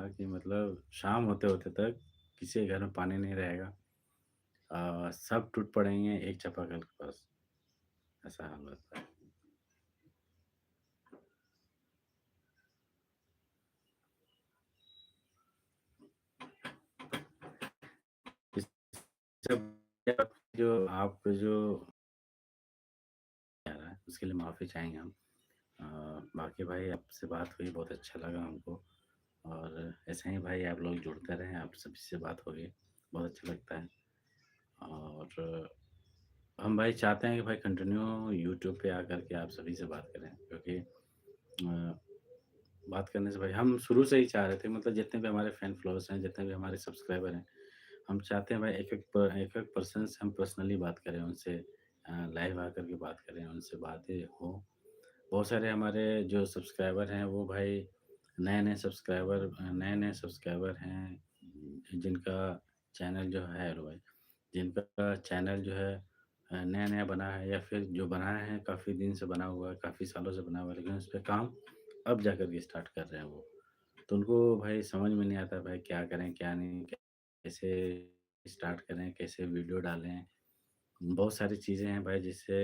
कि मतलब शाम होते-होते तक किसी के घर में पानी नहीं रहेगा। सब टूट पड़ेंगे एक चापाकल के पास, ऐसा हाल होता है। इस सब जो आप जो कह रहा है उसके लिए माफ़ी चाहेंगे हम। बाकी भाई आपसे बात हुई बहुत अच्छा लगा हमको और ऐसे ही भाई आप लोग जुड़ते रहें, आप सभी से बात होगी, बहुत अच्छा लगता है। और हम भाई चाहते हैं कि भाई कंटिन्यू यूट्यूब पे आकर के आप सभी से बात करें क्योंकि अ, बात करने से भाई हम शुरू से ही चाह रहे थे मतलब जितने भी हमारे फैन फॉलोअर्स हैं, जितने भी हमारे सब्सक्राइबर हैं, हम चाहते हैं भाई एक-एक पर्सन से हम पर्सनली बात करें उनसे लाइव आकर के बात करें, उनसे बातें हों। बहुत सारे हमारे जो सब्सक्राइबर हैं वो भाई नए-नए सब्सक्राइबर हैं जिनका चैनल जो है हेलो भाई, जिनका चैनल जो है नया-नया बना है या फिर जो बनाया है काफ़ी दिन से बना हुआ है, काफ़ी सालों से बना हुआ है लेकिन उस पे काम अब जाकर के स्टार्ट कर रहे हैं वो। तो उनको भाई समझ में नहीं आता भाई क्या करें, क्या नहीं, कैसे स्टार्ट करें, कैसे वीडियो डालें। बहुत सारी चीज़ें हैं भाई जिससे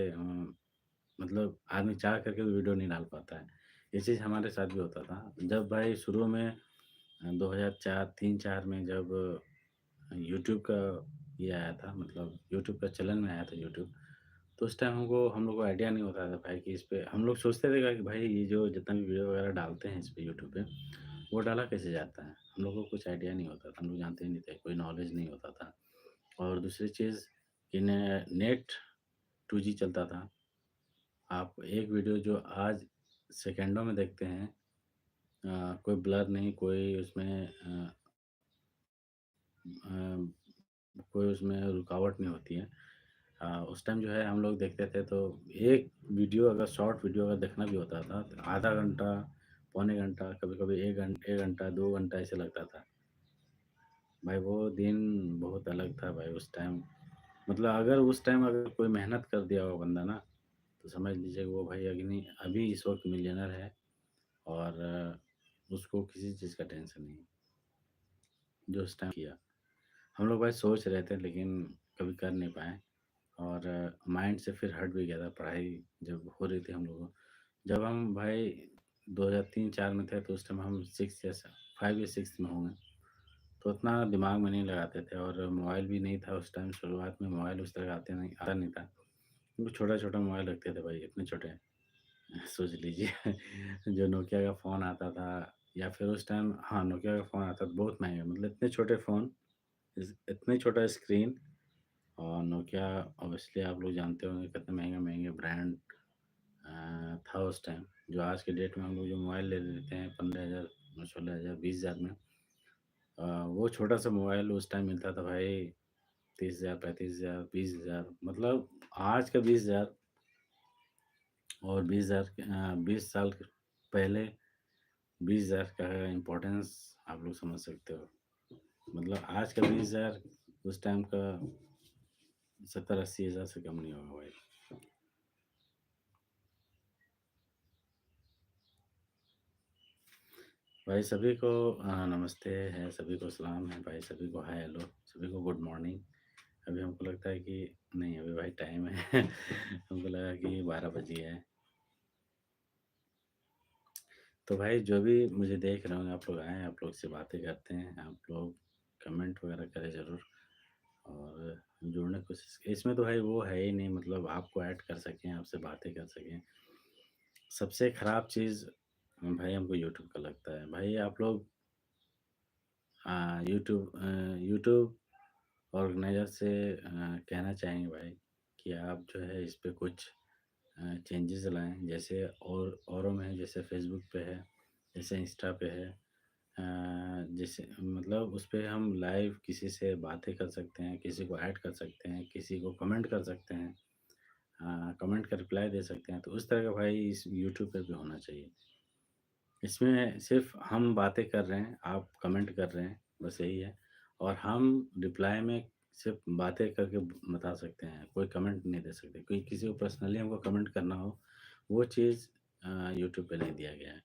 मतलब आदमी चाह करके भी वीडियो नहीं डाल पाता है। ये चीज़ हमारे साथ भी होता था। जब भाई शुरू में 2004 3-4 में जब यूट्यूब का ये आया था मतलब यूट्यूब का चलन में आया था यूट्यूब, तो उस टाइम हम लोग को आइडिया नहीं होता था भाई कि इस पे हम लोग सोचते थे कि भाई ये जो जितना भी वीडियो वगैरह डालते हैं इस पे यूट्यूब पे, वो डाला कैसे जाता है? हम लोग को कुछ आइडिया नहीं होता था, हम लोग जानते ही नहीं थे, कोई नॉलेज नहीं होता था। और दूसरी चीज़ कि नेट 2G चलता था। आप एक वीडियो जो आज सेकंडों में देखते हैं कोई ब्लर नहीं, कोई उसमें कोई उसमें रुकावट नहीं होती है। उस टाइम जो है हम लोग देखते थे तो एक वीडियो अगर शॉर्ट वीडियो अगर देखना भी होता था तो आधा घंटा, पौने घंटा, कभी-कभी 1 घंटा, 2 घंटा ऐसे लगता था। भाई वो दिन बहुत अलग था भाई उस टाइम। मतलब अगर उस टाइम अगर कोई मेहनत कर दिया हो बंदा ना, तो समझ लीजिए वो भाई अग्नि अभी इस वक़्त मिलियनेयर है और उसको किसी चीज़ का टेंशन नहीं, जो उस टाइम किया। हम लोग भाई सोच रहे थे लेकिन कभी कर नहीं पाए और माइंड से फिर हट भी गया था पढ़ाई जब हो रही थी हम लोगों को। जब हम भाई 2003-4 में थे तो उस टाइम हम 6 या 5 या 6 में होंगे, तो उतना दिमाग में नहीं लगाते थे और मोबाइल भी नहीं था उस टाइम शुरुआत में मोबाइल उस तरह आता नहीं था। वो छोटा-छोटा मोबाइल रखते थे भाई इतने छोटे सोच लीजिए जो नोकिया का फ़ोन आता था या फिर उस टाइम हाँ, नोकिया का फ़ोन आता था बहुत महँगा मतलब इतने छोटे फ़ोन, इस इतने छोटा स्क्रीन और नोकिया ऑब्वियसली आप लोग जानते होंगे कितने महँगे-महँगे ब्रांड था उस टाइम। जो आज के डेट में हम लोग जो मोबाइल ले लेते हैं 15,000, 16,000, 20,000 में वो छोटा-सा मोबाइल उस टाइम मिलता था भाई 30,000, 35,000, 20,000 मतलब आज का 20,000 और 20 साल पहले 20,000 का इम्पोर्टेंस आप लोग समझ सकते हो। मतलब आज का 20,000 उस टाइम का 70-80 हज़ार से कम नहीं होगा भाई। भाई सभी को नमस्ते है, सभी को सलाम है भाई, सभी को हाय हेलो, सभी को गुड मॉर्निंग। अभी हमको लगता है कि नहीं अभी भाई टाइम है हमको लगा कि 12 बज गया है। तो भाई जो भी मुझे देख रहे होंगे आप लोग आएँ, आप लोग से बातें करते हैं, आप लोग कमेंट वगैरह करें ज़रूर और जुड़ने की कोशिश इसमें तो भाई वो है ही नहीं मतलब आपको ऐड कर सकें, आपसे बातें कर सकें। सबसे ख़राब चीज़ भाई हमको यूट्यूब का लगता है। भाई आप लोग यूट्यूब ऑर्गेनाइज़र से कहना चाहेंगे भाई कि आप जो है इस पे कुछ चेंजेज़ लाएँ। जैसे औरों में है, जैसे फ़ेसबुक पे है, जैसे इंस्टा पे है। जैसे मतलब उस पे हम लाइव किसी से बातें कर सकते हैं, किसी को ऐड कर सकते हैं, किसी को कमेंट कर सकते हैं। कमेंट का रिप्लाई दे सकते हैं। तो उस तरह का भाई इस यूट्यूब पे भी होना चाहिए। इसमें सिर्फ़ हम बातें कर रहे हैं, आप कमेंट कर रहे हैं, बस यही है। और हम रिप्लाई में सिर्फ़ बातें करके बता सकते हैं, कोई कमेंट नहीं दे सकते। कोई किसी को पर्सनली हमको कमेंट करना हो, वो चीज़ यूट्यूब पे नहीं दिया गया है।